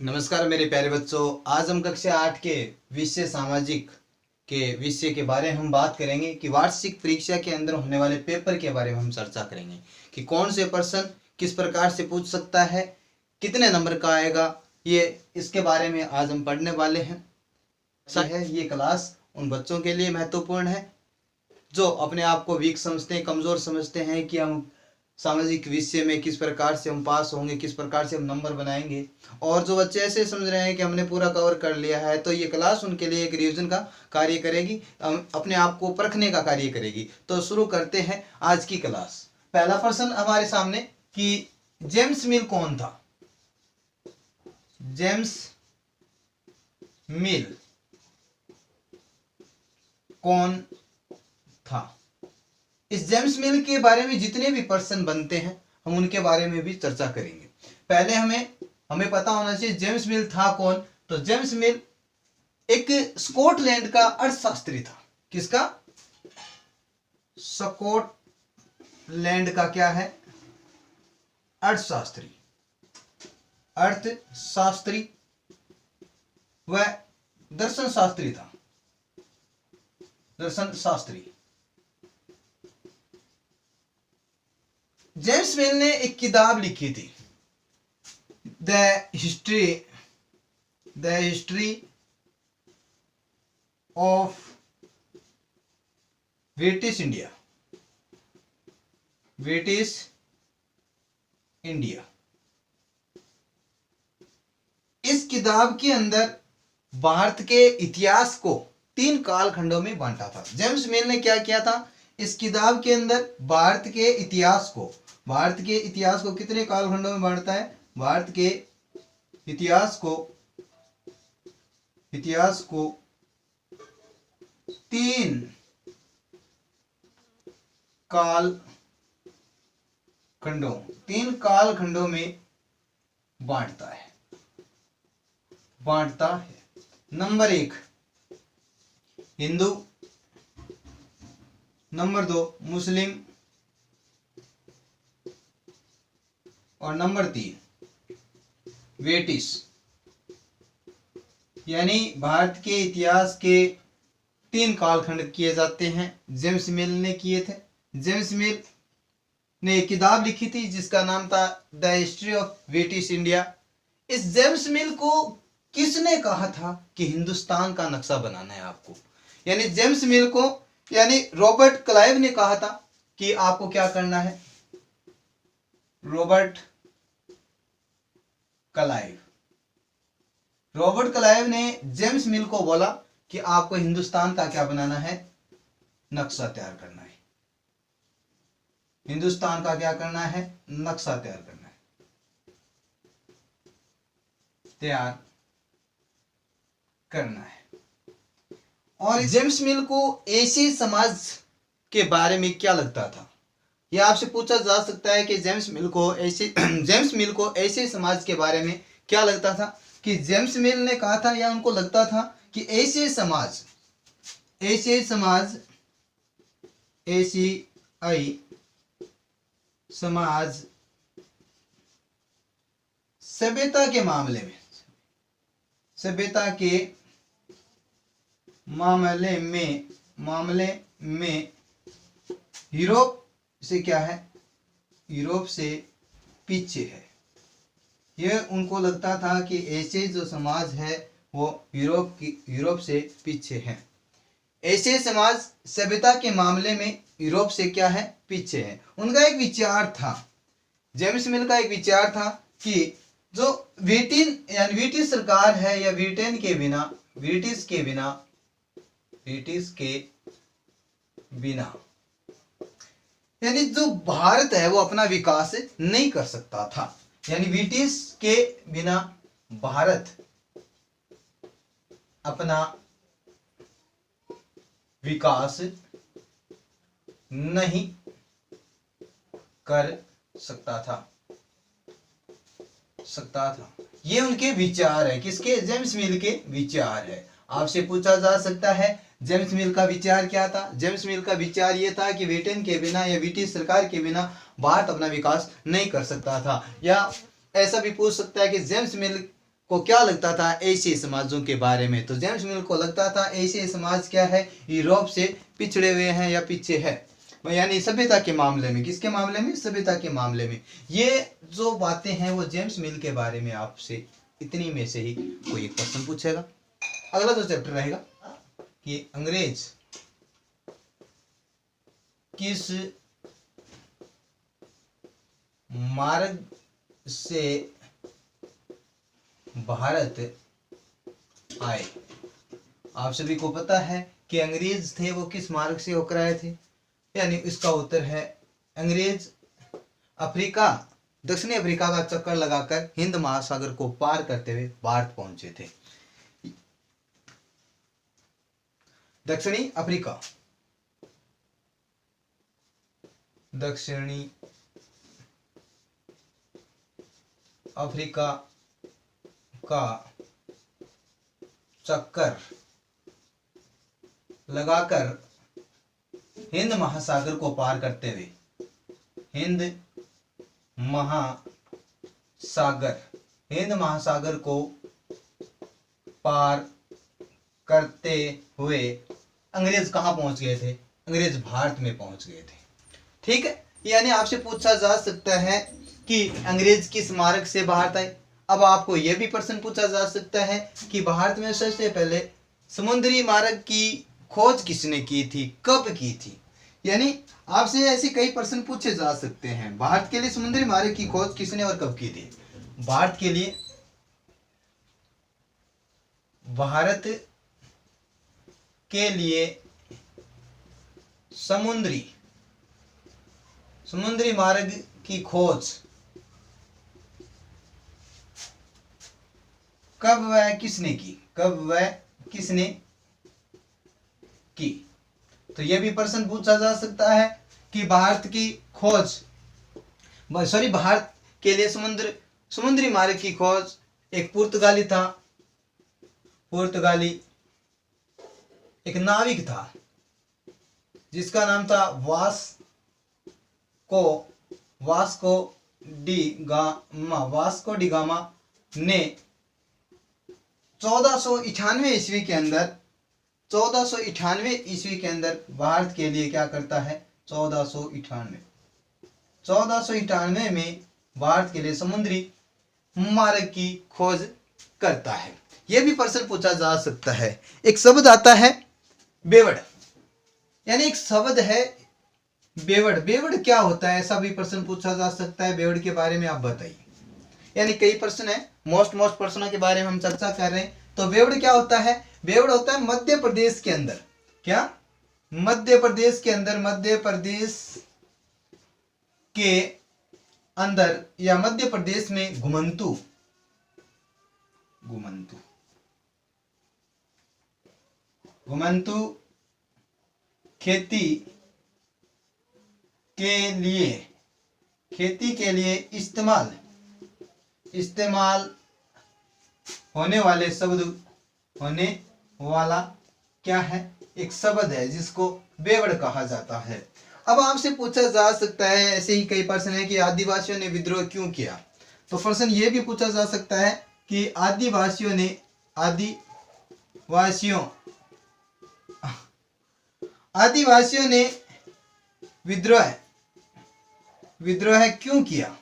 नमस्कार मेरे प्यारे बच्चों। आज हम कक्षा 8 के विषय सामाजिक के विषय के बारे में हम बात करेंगे कि वार्षिक परीक्षा के अंदर होने वाले पेपर के बारे में हम चर्चा करेंगे कि कौन से प्रश्न किस प्रकार से पूछ सकता है, कितने नंबर का आएगा, ये इसके बारे में आज हम पढ़ने वाले हैं। ये क्लास उन बच्चों के लिए महत्वपूर्ण है जो अपने आप को वीक समझते हैं, कमज़ोर समझते हैं कि हम सामाजिक विषय में किस प्रकार से हम पास होंगे, किस प्रकार से हम नंबर बनाएंगे। और जो बच्चे ऐसे समझ रहे हैं कि हमने पूरा कवर कर लिया है, तो ये क्लास उनके लिए एक रिवीजन का कार्य करेगी, अपने आप को परखने का कार्य करेगी। तो शुरू करते हैं आज की क्लास। पहला प्रश्न हमारे सामने कि जेम्स मिल कौन था। जेम्स मिल कौन था। इस जेम्स मिल के बारे में जितने भी प्रश्न बनते हैं हम उनके बारे में भी चर्चा करेंगे। पहले हमें पता होना चाहिए जेम्स मिल था कौन। तो जेम्स मिल एक स्कॉटलैंड का अर्थशास्त्री था। किसका? स्कॉटलैंड का क्या है? अर्थशास्त्री। अर्थशास्त्री वह दर्शन शास्त्री था। दर्शन शास्त्री। जेम्स मिल ने एक किताब लिखी थी, the history of British India. British India. इस किताब के अंदर भारत के इतिहास को 3 कालखंडों में बांटा था। जेम्स मिल ने क्या किया था? इस किताब के अंदर भारत के इतिहास को कितने कालखंडों में बांटता है? भारत के इतिहास को 3 कालखंडों में बांटता है। नंबर 1 हिंदू, नंबर 2 मुस्लिम और नंबर 3 ब्रिटिश। यानी भारत के इतिहास के 3 कालखंड किए जाते हैं। जेम्स मिल ने किए थे। जेम्स मिल ने एक किताब लिखी थी जिसका नाम था the history of British India. इस जेम्स मिल को किसने कहा था कि हिंदुस्तान का नक्शा बनाना है आपको? यानी जेम्स मिल को रॉबर्ट क्लाइव ने कहा था कि आपको क्या करना है। रॉबर्ट क्लाइव ने जेम्स मिल को बोला कि आपको हिंदुस्तान का क्या बनाना है? नक्शा तैयार करना है। हिंदुस्तान का क्या करना है? नक्शा तैयार करना है। और जेम्स मिल को एशियाई समाज के बारे में क्या लगता था? यह आपसे पूछा जा सकता है कि जेम्स मिल को एशियाई समाज के बारे में क्या लगता था। कि जेम्स मिल ने कहा था या उनको लगता था कि एशियाई समाज सभ्यता के मामले में यूरोप से क्या है? यूरोप से पीछे है। यह उनको लगता था कि एशियाई जो समाज है वो यूरोप से पीछे है। एशियाई समाज सभ्यता के मामले में यूरोप से क्या है? पीछे है। उनका एक विचार था, जेम्स मिल का एक विचार था कि जो ब्रिटिश सरकार है या ब्रिटेन के बिना, ब्रिटिश के बिना यानी जो भारत है वो अपना विकास नहीं कर सकता था। यानी ब्रिटिश के बिना भारत अपना विकास नहीं कर सकता था। ये उनके विचार है। किसके? जेम्स मिल के विचार है। आपसे पूछा जा सकता है जेम्स मिल का विचार क्या था? जेम्स मिल का विचार ये था कि ब्रिटेन के बिना या ब्रिटिश सरकार के बिना भारत अपना विकास नहीं कर सकता था। या ऐसा भी पूछ सकता है कि जेम्स मिल को क्या लगता था एशियाई समाजों के बारे में? तो जेम्स मिल को लगता था एशियाई समाज क्या है, यूरोप से पिछड़े हुए हैं या पीछे है, यानी सभ्यता के मामले में। किसके मामले में? सभ्यता के मामले में। ये जो बातें हैं वो जेम्स मिल के बारे में आपसे इतनी में से ही कोई एक क्वेश्चन पूछेगा। अगला जो चैप्टर रहेगा कि अंग्रेज किस मार्ग से भारत आए। आप सभी को पता है कि अंग्रेज थे वो किस मार्ग से होकर आए थे, यानी इसका उत्तर है अंग्रेज अफ्रीका, दक्षिणी अफ्रीका का चक्कर लगाकर हिंद महासागर को पार करते हुए भारत पहुंचे थे। दक्षिणी अफ्रीका, दक्षिणी अफ्रीका का चक्कर लगाकर हिंद महासागर को पार करते हुए, हिंद महासागर को पार करते हुए अंग्रेज कहां पहुंच गए थे? अंग्रेज भारत में पहुंच गए थे। ठीक है, यानी आपसे पूछा जा सकता है कि अंग्रेज किस मार्ग से भारत आए। अब आपको यह भी प्रश्न पूछा जा सकता है कि भारत में सबसे पहले समुद्री मार्ग की खोज किसने की थी, कब की थी। यानी आपसे ऐसे कई प्रश्न पूछे जा सकते हैं। भारत के लिए समुद्री मार्ग की खोज किसने और कब की थी? भारत के लिए समुद्री मार्ग की खोज कब व किसने की? तो यह भी प्रश्न पूछा जा सकता है कि भारत के लिए समुद्री मार्ग की खोज एक पुर्तगाली था, एक नाविक था जिसका नाम था वास्को डी गामा ने 1498 ईस्वी के अंदर भारत के लिए क्या करता है? 1498 में भारत के लिए समुद्री मार्ग की खोज करता है। यह भी प्रश्न पूछा जा सकता है। एक शब्द आता है बेवड़, यानी एक शब्द है बेवड़। बेवड़ क्या होता है, ऐसा भी प्रश्न पूछा जा सकता है। बेवड़ के बारे में आप बताइए। यानी कई प्रश्न है, मोस्ट प्रश्नों के बारे में हम चर्चा कर रहे हैं। तो बेवड़ क्या होता है? बेवड़ होता है मध्य प्रदेश के अंदर, क्या? मध्य प्रदेश के अंदर या मध्य प्रदेश में घुमंतू खेती के लिए इस्तेमाल होने वाला क्या है? एक शब्द है जिसको बेवड़ कहा जाता है। अब आपसे पूछा जा सकता है, ऐसे ही कई प्रश्न है कि आदिवासियों ने विद्रोह क्यों किया। तो प्रश्न ये भी पूछा जा सकता है कि आदिवासियों ने विद्रोह क्यों किया।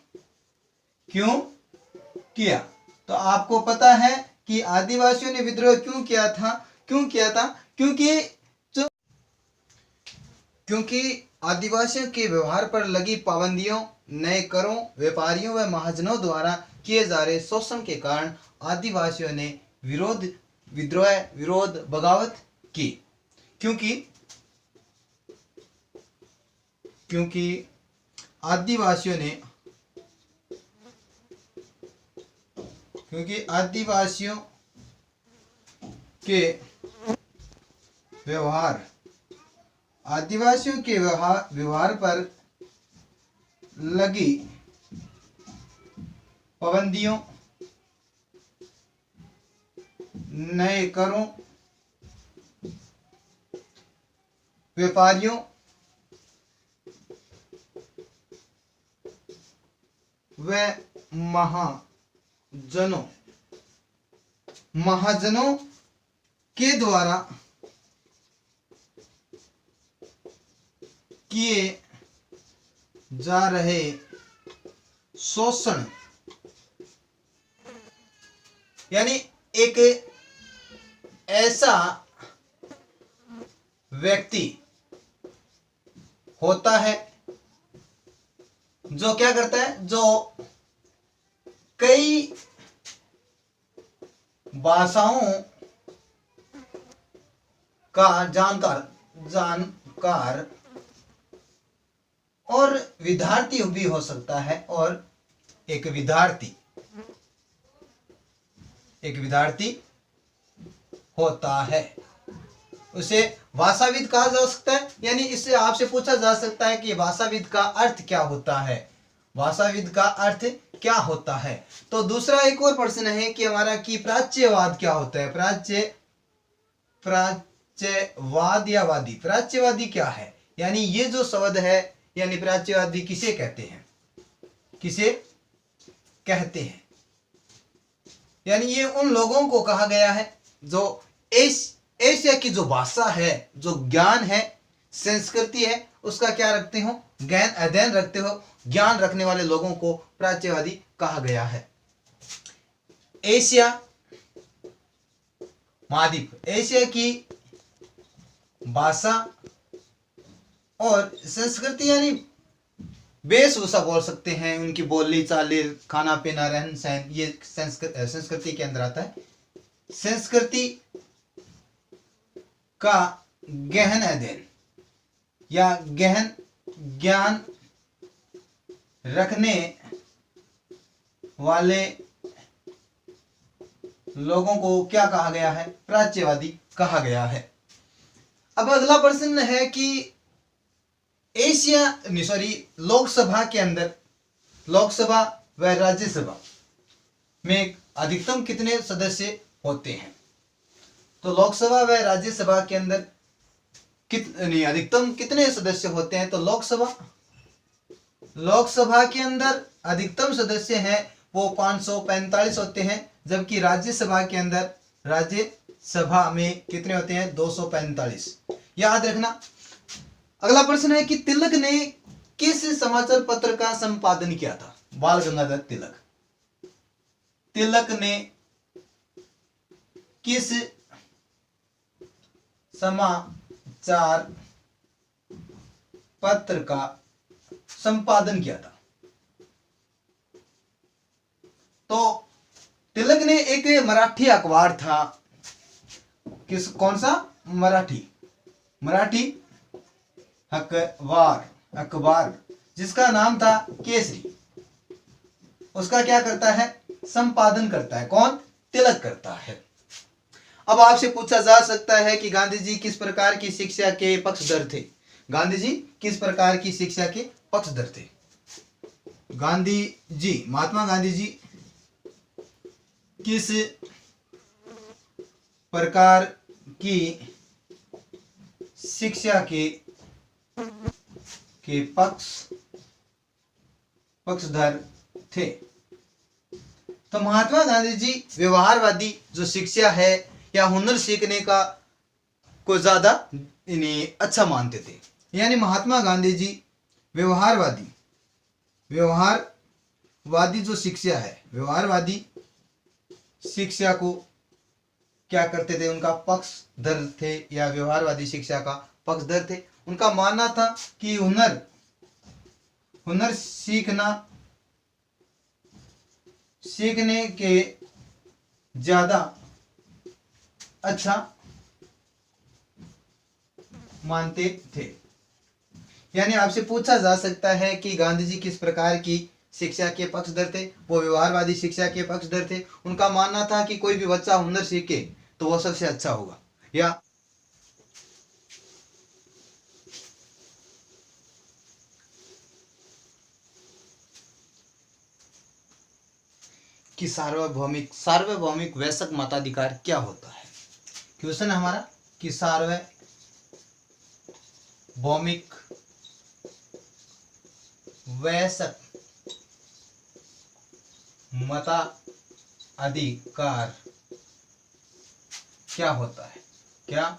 तो आपको पता है कि आदिवासियों ने विद्रोह क्यों किया था? क्योंकि आदिवासियों के व्यवहार पर लगी पाबंदियों, नए करों, व्यापारियों व महाजनों द्वारा किए जा रहे शोषण के कारण आदिवासियों ने बगावत की। क्योंकि आदिवासियों के व्यवहार पर लगी पाबंदियों, नए करों, व्यापारियों व महाजनों महाजनों के द्वारा किए जा रहे शोषण, यानी एक ऐसा व्यक्ति होता है जो क्या करता है, जो कई भाषाओं का जानकार और विद्यार्थी भी हो सकता है, और एक विद्यार्थी होता है, उसे भाषाविद कहा जा सकता है। यानी इससे आपसे पूछा जा सकता है कि भाषाविद का अर्थ क्या होता है, भाषाविद का अर्थ क्या होता है। तो दूसरा एक और प्रश्न है कि हमारा कि प्राच्यवाद क्या होता है। प्राच्यवाद या वादी, प्राच्यवादी क्या है, यानी ये जो शब्द है, यानी प्राच्यवादी किसे कहते हैं, यानी ये उन लोगों को कहा गया है जो एशिया की जो भाषा है, जो ज्ञान है, संस्कृति है, उसका क्या रखते हो, अध्ययन रखते हो, ज्ञान रखने वाले लोगों को प्राच्यवादी कहा गया है। एशिया महाद्वीप, एशिया की भाषा और संस्कृति, यानी वेशभूषा बोल सकते हैं, उनकी बोली चाली, खाना पीना, रहन सहन, ये संस्कृति के अंदर आता है। संस्कृति का गहन अध्ययन या गहन ज्ञान रखने वाले लोगों को क्या कहा गया है, प्राच्यवादी कहा गया है। अब अगला प्रश्न है कि लोकसभा के अंदर, लोकसभा व राज्यसभा में अधिकतम कितने सदस्य होते हैं। तो लोकसभा व राज्यसभा के अंदर अधिकतम कितने सदस्य होते हैं। तो लोकसभा के अंदर अधिकतम सदस्य हैं वो 545 होते हैं, जबकि राज्यसभा के अंदर, राज्यसभा में कितने होते हैं, 245। याद रखना। अगला प्रश्न है कि तिलक ने किस समाचार पत्र का संपादन किया था। बाल गंगाधर तिलक ने किस समाचार पत्र का संपादन किया था। तो तिलक ने एक मराठी अखबार था, कौन सा, मराठी अखबार जिसका नाम था केसरी, उसका क्या करता है, संपादन करता है, कौन, तिलक करता है। अब आपसे पूछा जा सकता है कि गांधी जी किस प्रकार की शिक्षा के पक्षधर थे। गांधी जी किस प्रकार की शिक्षा के पक्षधर थे। महात्मा गांधी जी किस प्रकार की शिक्षा के पक्षधर थे। तो महात्मा गांधी जी व्यवहारवादी जो शिक्षा है या हुनर सीखने का को ज्यादा इन्हें अच्छा मानते थे। यानी महात्मा गांधी जी व्यवहारवादी जो शिक्षा है, व्यवहारवादी शिक्षा को क्या करते थे, उनका पक्षधर थे या व्यवहारवादी शिक्षा का पक्षधर थे। उनका मानना था कि हुनर सीखने के ज्यादा अच्छा मानते थे। यानी आपसे पूछा जा सकता है कि गांधी जी किस प्रकार की शिक्षा के पक्षधर थे। वो व्यवहारवादी शिक्षा के पक्षधर थे। उनका मानना था कि कोई भी बच्चा हुनर सीखे तो वो सबसे अच्छा होगा। या कि सार्वभौमिक वयस्क मताधिकार क्या होता है। क्वेश्चन है हमारा कि सार्वभौमिक वयस्क मताधिकार क्या होता है, क्या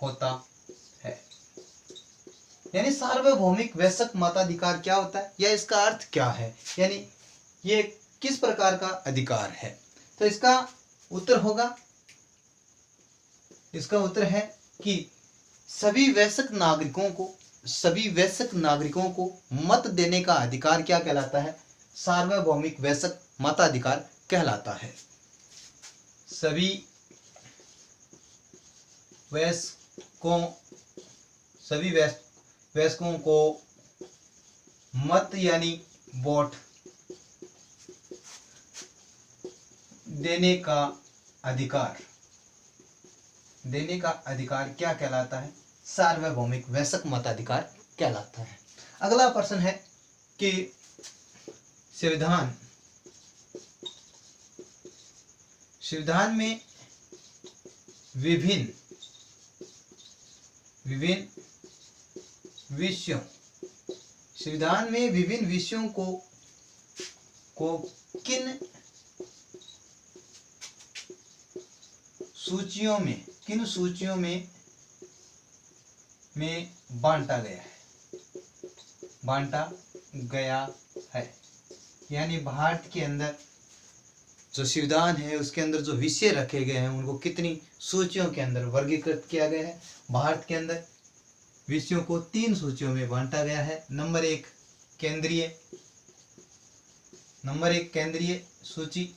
होता है। यानी सार्वभौमिक वयस्क मताधिकार क्या होता है या इसका अर्थ क्या है, यानी ये किस प्रकार का अधिकार है। तो इसका उत्तर होगा, इसका उत्तर है कि सभी वयस्क नागरिकों को मत देने का अधिकार क्या कहलाता है, सार्वभौमिक वयस्क मताधिकार कहलाता है। सभी वयस्कों को मत यानी वोट देने का अधिकार क्या कहलाता है, सार्वभौमिक वयस्क मताधिकार कहलाता है। अगला प्रश्न है कि संविधान में विभिन्न विषयों को किन सूचियों में बांटा गया है। यानी भारत के अंदर जो संविधान है उसके अंदर जो विषय रखे गए हैं उनको कितनी सूचियों के अंदर वर्गीकृत किया गया है। भारत के अंदर विषयों को 3 सूचियों में बांटा गया है। नंबर एक केंद्रीय सूची,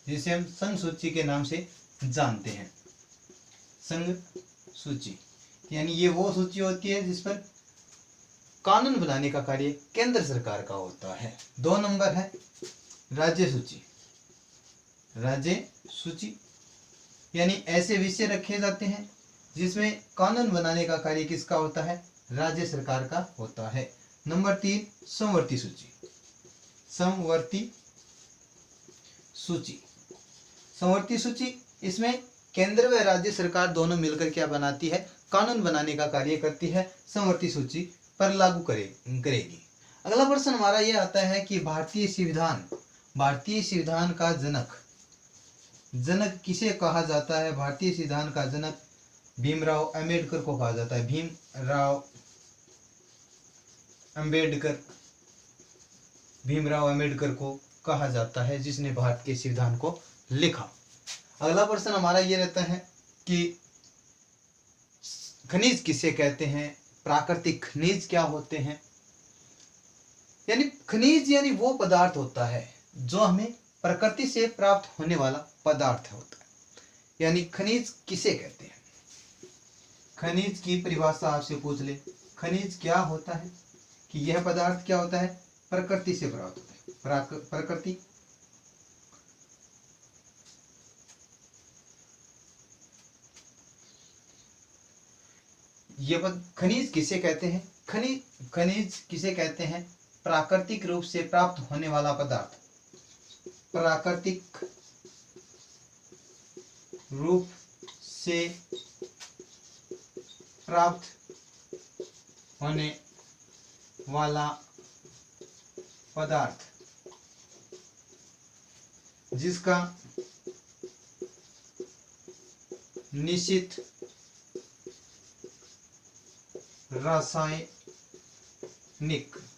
जिसे हम संघ सूची के नाम से जानते हैं। संघ सूची यानी ये वो सूची होती है जिस पर कानून बनाने का कार्य केंद्र सरकार का होता है। 2 नंबर है राज्य सूची यानी ऐसे विषय रखे जाते हैं जिसमें कानून बनाने का कार्य किसका होता है, राज्य सरकार का होता है। नंबर 3 समवर्ती सूची, इसमें केंद्र व राज्य सरकार दोनों मिलकर क्या बनाती है, कानून बनाने का कार्य करती है, समवर्ती सूची पर लागू करेगी। अगला प्रश्न हमारा यह आता है कि भारतीय संविधान का जनक किसे कहा जाता है। भारतीय संविधान का जनक भीमराव अंबेडकर को कहा जाता है। भीमराव अंबेडकर को कहा जाता है जिसने भारत के संविधान को लिखा। अगला प्रश्न हमारा ये रहता है कि खनिज किसे कहते हैं, प्राकृतिक खनिज क्या होते हैं। यानी खनिज यानी वो पदार्थ होता है जो हमें प्रकृति से प्राप्त होने वाला पदार्थ होता है। यानी खनिज किसे कहते हैं, खनिज की परिभाषा आपसे पूछ ले, खनिज क्या होता है कि यह पदार्थ क्या होता है, प्रकृति से प्राप्त होता है। प्रकृति ये खनिज किसे कहते हैं, खनिज किसे कहते हैं, प्राकृतिक रूप से प्राप्त होने वाला पदार्थ, प्राकृतिक रूप से प्राप्त होने वाला पदार्थ जिसका निश्चित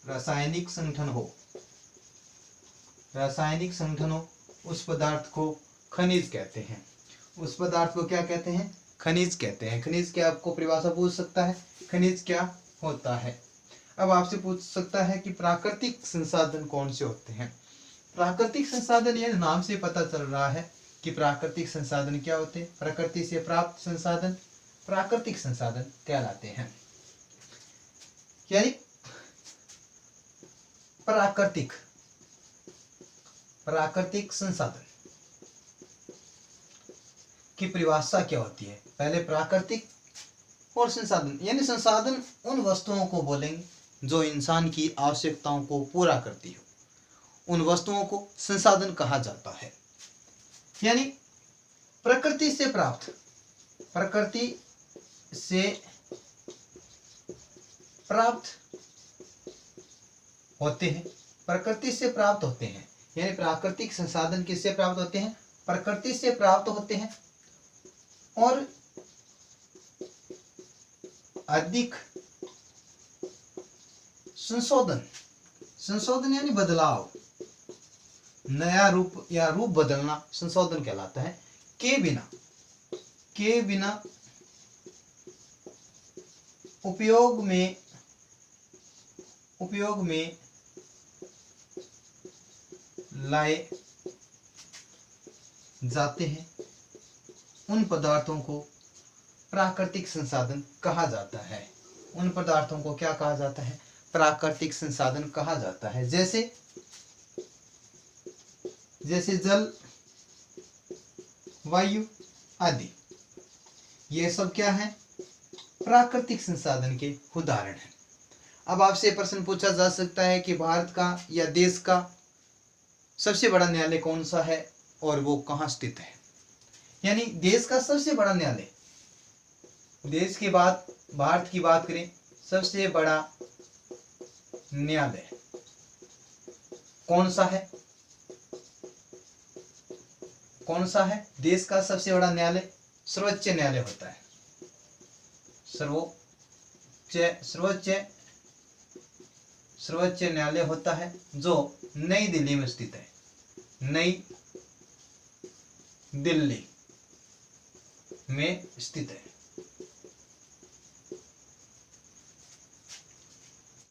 रासायनिक संगठन हो, उस पदार्थ को खनिज कहते हैं। उस पदार्थ को क्या कहते हैं, खनिज कहते हैं। खनिज क्या आपको परिभाषा पूछ सकता है, खनिज क्या होता है। अब आपसे पूछ सकता है कि प्राकृतिक संसाधन कौन से होते हैं। प्राकृतिक संसाधन, यह नाम से पता चल रहा है कि प्राकृतिक संसाधन क्या होते हैं। प्रकृति से प्राप्त संसाधन प्राकृतिक संसाधन कहलाते हैं। यानी प्राकृतिक संसाधन की परिभाषा क्या होती है। पहले प्राकृतिक और संसाधन, यानी संसाधन उन वस्तुओं को बोलेंगे जो इंसान की आवश्यकताओं को पूरा करती हो, उन वस्तुओं को संसाधन कहा जाता है। यानी प्रकृति से प्राप्त होते हैं। यानी प्राकृतिक संसाधन किससे प्राप्त होते हैं, प्रकृति से प्राप्त होते हैं और अधिक संशोधन, संशोधन यानी बदलाव, नया रूप या रूप बदलना संशोधन कहलाता है, के बिना उपयोग में लाए जाते हैं उन पदार्थों को प्राकृतिक संसाधन कहा जाता है। उन पदार्थों को क्या कहा जाता है? प्राकृतिक संसाधन कहा जाता है। जैसे जल, वायु आदि, ये सब क्या है? प्राकृतिक संसाधन के उदाहरण हैं। अब आपसे प्रश्न पूछा जा सकता है कि भारत का या देश का सबसे बड़ा न्यायालय कौन सा है और वो कहाँ स्थित है? यानी देश का सबसे बड़ा न्यायालय, देश के बाद भारत की बात करें, सबसे बड़ा न्यायालय कौन सा है? कौन सा है? देश का सबसे बड़ा न्यायालय सर्वोच्च न्यायालय होता है। सर्वोच्च न्यायालय होता है जो नई दिल्ली में स्थित है। नई दिल्ली में स्थित है।